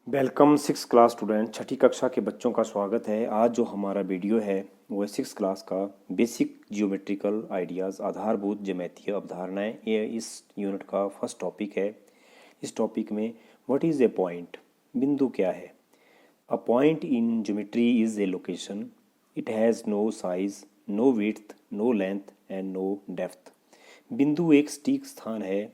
Welcome six class student. छठी कक्षा के बच्चों का स्वागत है। आज जो हमारा वीडियो है वो है सिक्स क्लास का बेसिक जियोमेट्रिकल आइडियाज़, आधारभूत ज्यामितीय अवधारणाएं। ये इस यूनिट का फर्स्ट टॉपिक है। इस टॉपिक में व्हाट इज़ ए पॉइंट, बिंदु क्या है। A point in geometry is a location, it has no size, no width, no length and no depth. बिंदु एक सटीक स्थान है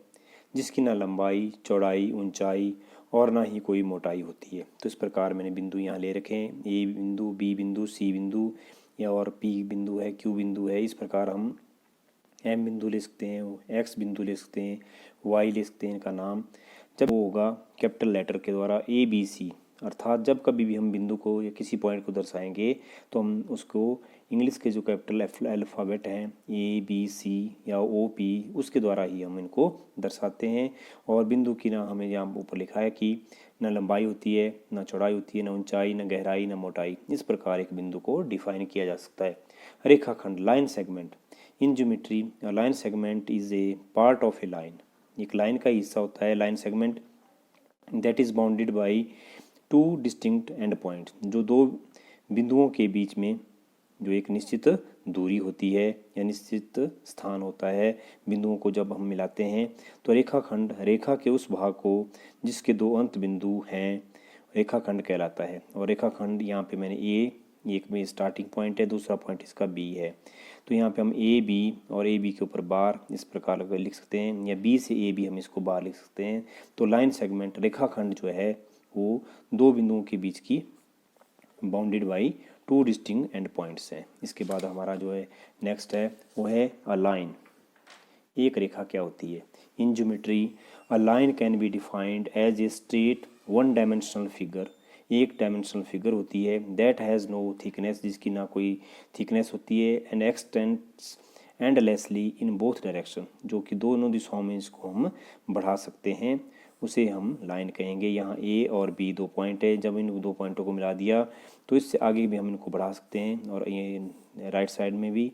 जिसकी ना लंबाई, चौड़ाई, ऊंचाई और ना ही कोई मोटाई होती है। तो इस प्रकार मैंने बिंदु यहाँ ले रखे हैं। ए बिंदु, बी बिंदु, सी बिंदु या और पी बिंदु है, क्यू बिंदु है। इस प्रकार हम एम बिंदु ले सकते हैं, एक्स बिंदु ले सकते हैं, वाई ले सकते हैं। इनका नाम जब वो होगा कैपिटल लेटर के द्वारा ए बी सी, अर्थात जब कभी भी हम बिंदु को या किसी पॉइंट को दर्शाएंगे तो हम उसको इंग्लिश के जो कैपिटल अल्फ़ाबेट हैं ए बी सी या ओ पी, उसके द्वारा ही हम इनको दर्शाते हैं। और बिंदु की ना हमें यहाँ ऊपर लिखा है कि न लंबाई होती है, न चौड़ाई होती है, न ऊंचाई, न गहराई, न मोटाई। इस प्रकार एक बिंदु को डिफाइन किया जा सकता है। रेखाखंड, line segment. In geometry line segment is a part of A line. एक लाइन का हिस्सा होता है line segment, that is bounded by two distinct and point. जो दो बिंदुओं के बीच में जो एक निश्चित दूरी होती है या निश्चित स्थान होता है, बिंदुओं को जब हम मिलाते हैं तो रेखाखंड रेखा के उस भाग को जिसके दो अंत बिंदु हैं रेखाखंड कहलाता है। और रेखाखंड यहाँ पे मैंने एक में स्टार्टिंग पॉइंट है, दूसरा पॉइंट इसका बी है। तो यहाँ पे हम ए बी और ए बी के ऊपर बार इस प्रकार लिख सकते हैं, या बी से ए बी हम इसको बार लिख सकते हैं। तो लाइन सेगमेंट रेखाखंड जो है वो दो बिंदुओं के बीच की bounded by two distinct and points हैं। इसके बाद हमारा जो है नेक्स्ट है वो है अ लाइन। एक रेखा क्या होती है। In geometry a line can be defined as a straight one dimensional figure. एक डायमेंशनल फिगर होती है दैट हैज़ नो थिकनेस, जिसकी ना कोई थिकनेस होती है, and x tends endlessly in both direction, जो कि दोनों दिशाओं में इसको हम बढ़ा सकते हैं, उसे हम लाइन कहेंगे। यहाँ ए और बी दो पॉइंट है, जब इन दो पॉइंटों को मिला दिया तो इससे आगे भी हम इनको बढ़ा सकते हैं, और ये राइट साइड में भी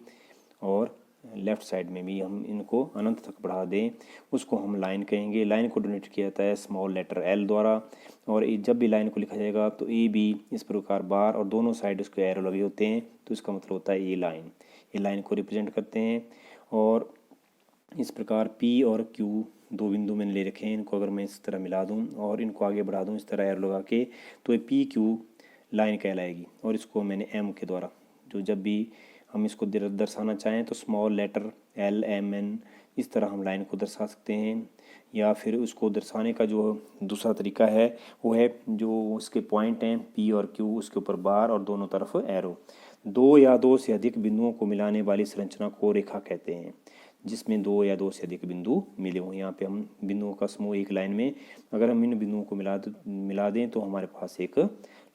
और लेफ्ट साइड में भी हम इनको अनंत तक बढ़ा दें, उसको हम लाइन कहेंगे। लाइन को डोनेट किया जाता है स्मॉल लेटर एल द्वारा, और जब भी लाइन को लिखा जाएगा तो ए बी इस प्रकार बार और दोनों साइड उसके एरो लगे होते हैं, तो इसका मतलब होता है ये लाइन। ये लाइन को रिप्रेजेंट करते हैं। और इस प्रकार पी और क्यू दो बिंदु मैंने ले रखे हैं, इनको अगर मैं इस तरह मिला दूं और इनको आगे बढ़ा दूं इस तरह एरो लगा के, तो ये पी क्यू लाइन कहलाएगी। और इसको मैंने एम के द्वारा, जो जब भी हम इसको दर्शाना चाहें तो small letter l m n इस तरह हम लाइन को दर्शा सकते हैं। या फिर उसको दर्शाने का जो दूसरा तरीका है वो है जो उसके पॉइंट हैं पी और क्यू, उसके ऊपर बार और दोनों तरफ एरो। दो या दो से अधिक बिंदुओं को मिलाने वाली संरचना को रेखा कहते हैं, जिसमें दो या दो से अधिक बिंदु मिले हों। यहाँ पे हम बिंदुओं का समूह एक लाइन में, अगर हम इन बिंदुओं को मिला दें तो हमारे पास एक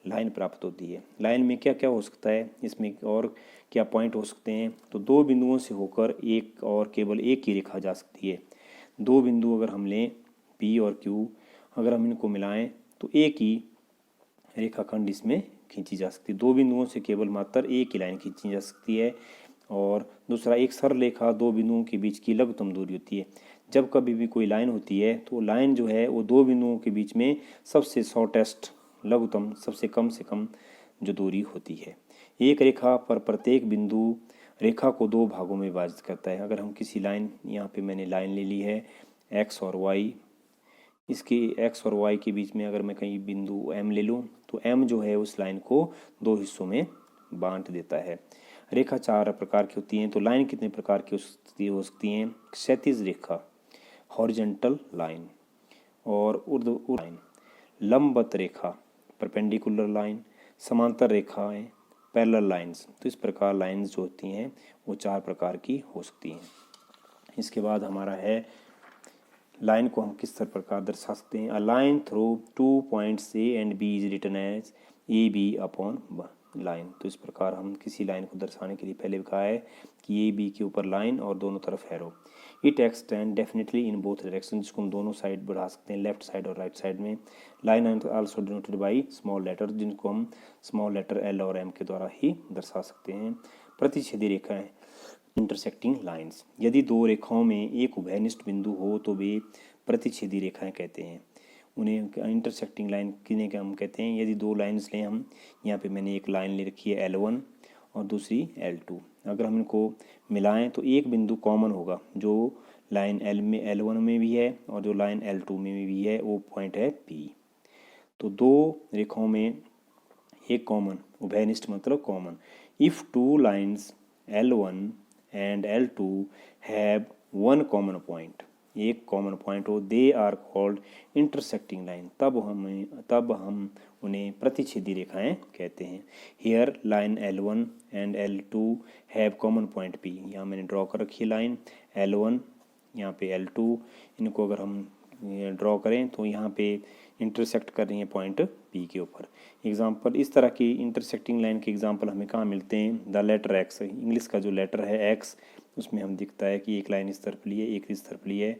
लाइन प्राप्त होती है। लाइन में क्या क्या हो सकता है, इसमें और क्या पॉइंट हो सकते हैं। तो दो बिंदुओं से होकर एक और केवल एक ही रेखा जा सकती है। दो बिंदु अगर हम लें पी और क्यू, अगर हम इनको मिलाएं तो एक ही रेखाखंड इसमें खींची जा सकती है। दो बिंदुओं से केवल मात्र एक ही लाइन खींची जा सकती है। और दूसरा, एक सरल रेखा दो बिंदुओं के बीच की लघुत्तम दूरी होती है। जब कभी भी कोई लाइन होती है तो लाइन जो है वो दो बिंदुओं के बीच में सबसे शॉर्टेस्ट लघुत्तम, सबसे कम से कम जो दूरी होती है। एक रेखा पर प्रत्येक बिंदु रेखा को दो भागों में विभाजित करता है। अगर हम किसी लाइन, यहाँ पे मैंने लाइन ले ली है एक्स और वाई, इसके एक्स और वाई के बीच में अगर मैं कहीं बिंदु एम ले लूँ तो एम जो है उस लाइन को दो हिस्सों में बांट देता है। रेखा चार प्रकार की होती हैं। तो लाइन कितने प्रकार की हो सकती हैं। क्षैतिज रेखा, हॉरिजेंटल लाइन, और ऊर्ध्व लाइन, लंबवत रेखा, परपेंडिकुलर लाइन, समांतर रेखाएं, पैरेलल लाइंस। तो इस प्रकार लाइंस जो होती हैं वो चार प्रकार की हो सकती हैं। इसके बाद हमारा है लाइन को हम किस प्रकार दर्शा सकते हैं। A line through two points A and B is written as A B upon line. तो इस प्रकार हम किसी लाइन को दर्शाने के लिए पहले कहा है कि ए बी के ऊपर लाइन और दोनों तरफ arrow. It extend definitely in both direction, जिसको हम दोनों साइड बढ़ा सकते हैं, लेफ्ट साइड और राइट साइड में। Line also denoted by small letter, जिनको हम स्मॉल लेटर एल और एम के द्वारा ही दर्शा सकते हैं। प्रतिच्छेदी रेखाएं, इंटरसेक्टिंग लाइंस। यदि दो रेखाओं में एक उभयनिष्ठ बिंदु हो तो वे प्रतिच्छेदी रेखाएं कहते हैं। उन्हें इंटरसेक्टिंग लाइन किन्हें का हम कहते हैं। यदि दो लाइन्स लें हम, यहाँ पे मैंने एक लाइन ले रखी है L1 और दूसरी L2, अगर हम इनको मिलाएं तो एक बिंदु कॉमन होगा जो लाइन L1 में भी है और जो लाइन L2 में भी है, वो पॉइंट है P। तो दो रेखाओं में एक कॉमन, उभयनिष्ठ मतलब common. If two lines L1 and L2 have one common point, एक कॉमन पॉइंट हो, they are called intersecting line, तब हम उन्हें प्रतिच्छेदी रेखाएं कहते हैं। Here line L1 and L2 have common point P, यहाँ मैंने ड्रॉ कर रखी है लाइन L1, यहाँ पे L2, इनको अगर हम ड्रॉ करें तो यहाँ पे इंटरसेक्ट कर रही हैं पॉइंट P के ऊपर। एग्जाम्पल, इस तरह की इंटरसेक्टिंग लाइन के एग्जाम्पल हमें कहाँ मिलते हैं? द लेटर एक्स, इंग्लिश का जो लेटर है एक्स, उसमें हम दिखता है कि एक लाइन इस तरफ ली है, एक इस तरफ ली है।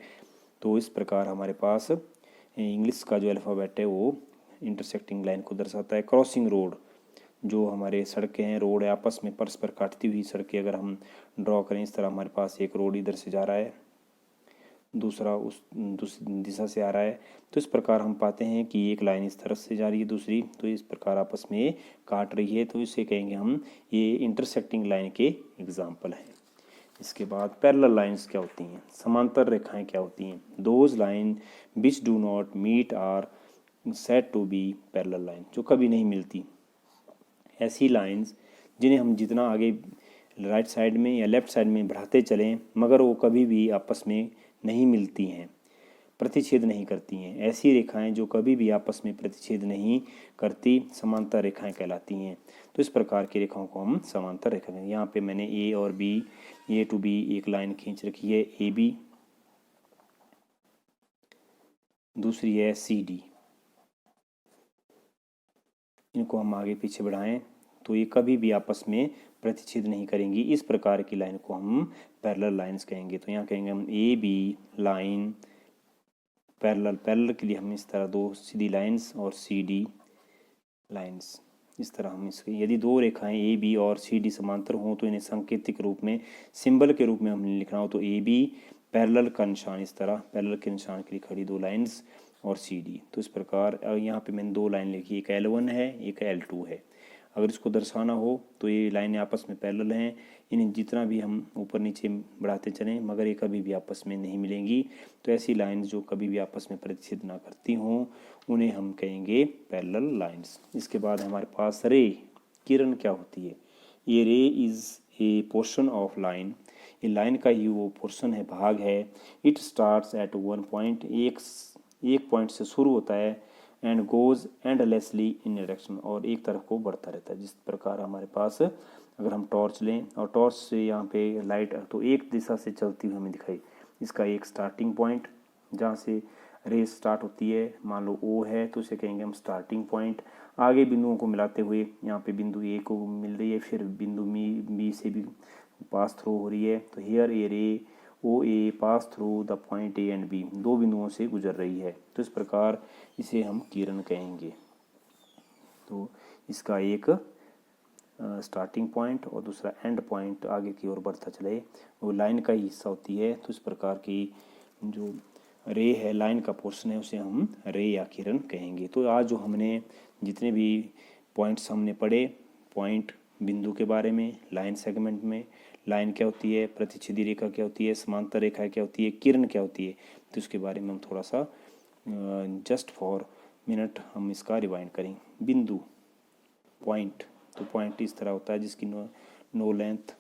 तो इस प्रकार हमारे पास इंग्लिश का जो अल्फ़ाबेट है वो इंटरसेक्टिंग लाइन को दर्शाता है। क्रॉसिंग रोड, जो हमारे सड़कें हैं, रोड है, आपस में परस्पर काटती हुई सड़कें अगर हम ड्रॉ करें, इस तरह हमारे पास एक रोड इधर से जा रहा है, दूसरा उस दूसरी दिशा से आ रहा है, तो इस प्रकार हम पाते हैं कि एक लाइन इस तरफ से जा रही है, दूसरी तो इस प्रकार आपस में काट रही है, तो इसे कहेंगे हम, ये इंटरसेक्टिंग लाइन के एग्जाम्पल हैं। इसके बाद पैरेलल लाइंस क्या होती हैं? समांतर रेखाएं क्या होती हैं? Those line which do not meet are said to be parallel line, जो कभी नहीं मिलती। ऐसी लाइंस जिन्हें हम जितना आगे राइट साइड में या लेफ्ट साइड में बढ़ाते चलें मगर वो कभी भी आपस में नहीं मिलती हैं, प्रतिच्छेद नहीं करती हैं, ऐसी रेखाएं जो कभी भी आपस में प्रतिच्छेद नहीं करती समांतर रेखाएं कहलाती हैं। तो इस प्रकार की रेखाओं को हम समांतर रेखा कहते हैं। यहाँ पे मैंने ए और बी, ए टू बी एक लाइन खींच रखी है ए बी, दूसरी है सी डी। इनको हम आगे पीछे बढ़ाएं तो ये कभी भी आपस में प्रतिच्छेद नहीं करेंगी। इस प्रकार की लाइन को हम पैरेलल लाइंस कहेंगे। तो यहाँ कहेंगे हम ए बी लाइन पैरेलल के लिए हम इस तरह दो सीधी लाइंस और सी डी लाइंस, इस तरह हम इसके, यदि दो रेखाएं ए बी और सी डी समांतर हों तो इन्हें सांकेतिक रूप में, सिंबल के रूप में हमने लिखना हो तो ए बी पैरेलल का निशान, इस तरह पैरेलल के निशान के लिए खड़ी दो लाइंस और सी डी। तो इस प्रकार यहाँ पे मैंने दो लाइन लिखी, एक L1 है, एक L2 है। अगर इसको दर्शाना हो तो ये लाइनें आपस में पैरेलल हैं, इन्हें जितना भी हम ऊपर नीचे बढ़ाते चलें मगर ये कभी भी आपस में नहीं मिलेंगी। तो ऐसी लाइंस जो कभी भी आपस में प्रतिच्छेद ना करती हों उन्हें हम कहेंगे पैरेलल लाइंस। इसके बाद हमारे पास रे, किरण क्या होती है? ये रे is a portion of line, ये लाइन का ही वो पोर्शन है, भाग है। It starts at one point, एक पॉइंट से शुरू होता है, and goes endlessly in direction, और एक तरफ को बढ़ता रहता है। जिस प्रकार हमारे पास अगर हम टॉर्च लें और टॉर्च से यहाँ पे लाइट तो एक दिशा से चलती हुई हमें दिखाई, इसका एक स्टार्टिंग पॉइंट जहाँ से रेस स्टार्ट होती है, मान लो O है तो उसे कहेंगे हम स्टार्टिंग पॉइंट। आगे बिंदुओं को मिलाते हुए यहाँ पे बिंदु A को मिल रही है, फिर बिंदु B से भी पास थ्रू हो रही है, तो हियर ए रे OA pass through the point A and B, दो बिंदुओं से गुजर रही है, तो इस प्रकार इसे हम किरण कहेंगे। तो इसका एक स्टार्टिंग पॉइंट और दूसरा एंड पॉइंट आगे की ओर बढ़ता चले, वो लाइन का ही हिस्सा होती है। तो इस प्रकार की जो रे है, लाइन का पोर्शन है, उसे हम रे या किरण कहेंगे। तो आज जो हमने जितने भी पॉइंट्स हमने पढ़े, पॉइंट बिंदु के बारे में, लाइन सेगमेंट में लाइन क्या होती है, प्रतिच्छेदी रेखा क्या होती है, समांतर रेखा क्या होती है, किरण क्या होती है, तो इसके बारे में हम थोड़ा सा जस्ट फॉर मिनट हम इसका रिवाइंड करें। बिंदु, पॉइंट, तो पॉइंट इस तरह होता है जिसकी नो लेंथ,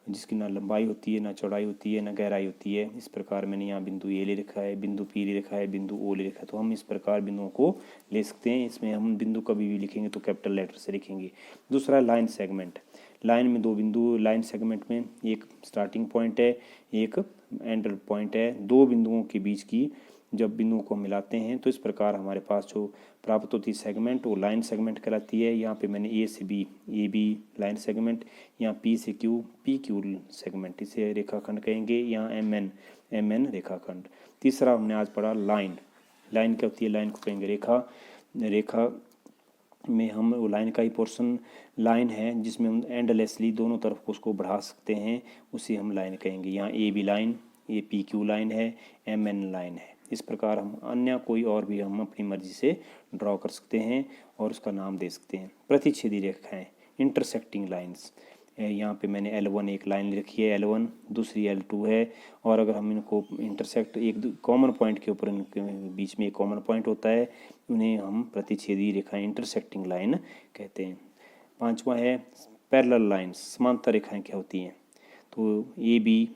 जिसकी ना लंबाई होती है, ना चौड़ाई होती है, ना गहराई होती है। इस प्रकार मैंने यहाँ बिंदु ए ले रखा है, बिंदु पी ले रखा है, बिंदु ओ ले रखा है। तो हम इस प्रकार बिंदुओं को ले सकते हैं। इसमें हम बिंदु कभी भी लिखेंगे तो कैपिटल लेटर से लिखेंगे। दूसरा लाइन सेगमेंट, लाइन में दो बिंदु, लाइन सेगमेंट में एक स्टार्टिंग पॉइंट है, एक एंड पॉइंट है। दो बिंदुओं के बीच की जब बिंदुओं को मिलाते हैं तो इस प्रकार हमारे पास जो प्राप्त होती है सेगमेंट, वो लाइन सेगमेंट कहलाती है। यहाँ पे मैंने ए से B, A B line segment, यहाँ पी से क्यू, पी क्यू सेगमेंट, इसे रेखाखंड कहेंगे। यहाँ एम एन, एम एन रेखाखंड। तीसरा हमने आज पढ़ा लाइन, लाइन क्या होती है, लाइन को कहेंगे रेखा। रेखा में हम वो लाइन का ही पोर्शन लाइन है जिसमें हम एंडलेसली दोनों तरफ को उसको बढ़ा सकते हैं, उसे हम लाइन कहेंगे। यहाँ ए बी लाइन, ये पी क्यू लाइन है, एम एन लाइन है। इस प्रकार हम अन्य कोई और भी हम अपनी मर्जी से ड्रॉ कर सकते हैं और उसका नाम दे सकते हैं। प्रतिच्छेदी रेखाएं, इंटरसेक्टिंग लाइंस, यहाँ पे मैंने L1 एक लाइन रखी है, L1 दूसरी L2 है, और अगर हम इनको इंटरसेक्ट एक कॉमन पॉइंट के ऊपर इनके बीच में एक कॉमन पॉइंट होता है, उन्हें हम प्रतिच्छेदी रेखाएं इंटरसेक्टिंग लाइन कहते हैं। पांचवा है पैरेलल लाइंस, समांतर रेखाएं क्या होती हैं? तो ए बी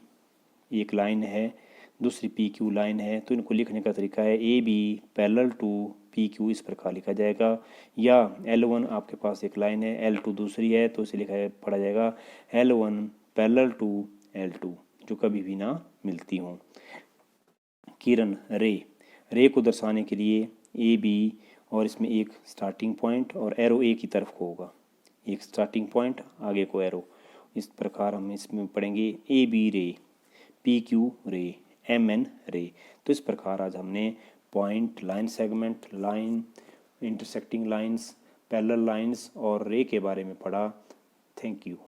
एक लाइन है, दूसरी पी क्यू लाइन है, तो इनको लिखने का तरीका है A B parallel to P Q, इस प्रकार लिखा जाएगा। या L1 आपके पास एक लाइन है, L2 दूसरी है, तो इसे लिखा पढ़ा जाएगा L1 पैरेलल टू L2, जो कभी भी ना मिलती हों। किरण, रे को दर्शाने के लिए ए बी और इसमें एक स्टार्टिंग पॉइंट और एरो ए की तरफ को होगा, एक स्टार्टिंग पॉइंट आगे को एरो। इस प्रकार हम इसमें पढ़ेंगे ए बी रे, पी क्यू रे, एम एन रे। तो इस प्रकार आज हमने point, line segment, line, intersecting lines, parallel lines और रे के बारे में पढ़ा। Thank you.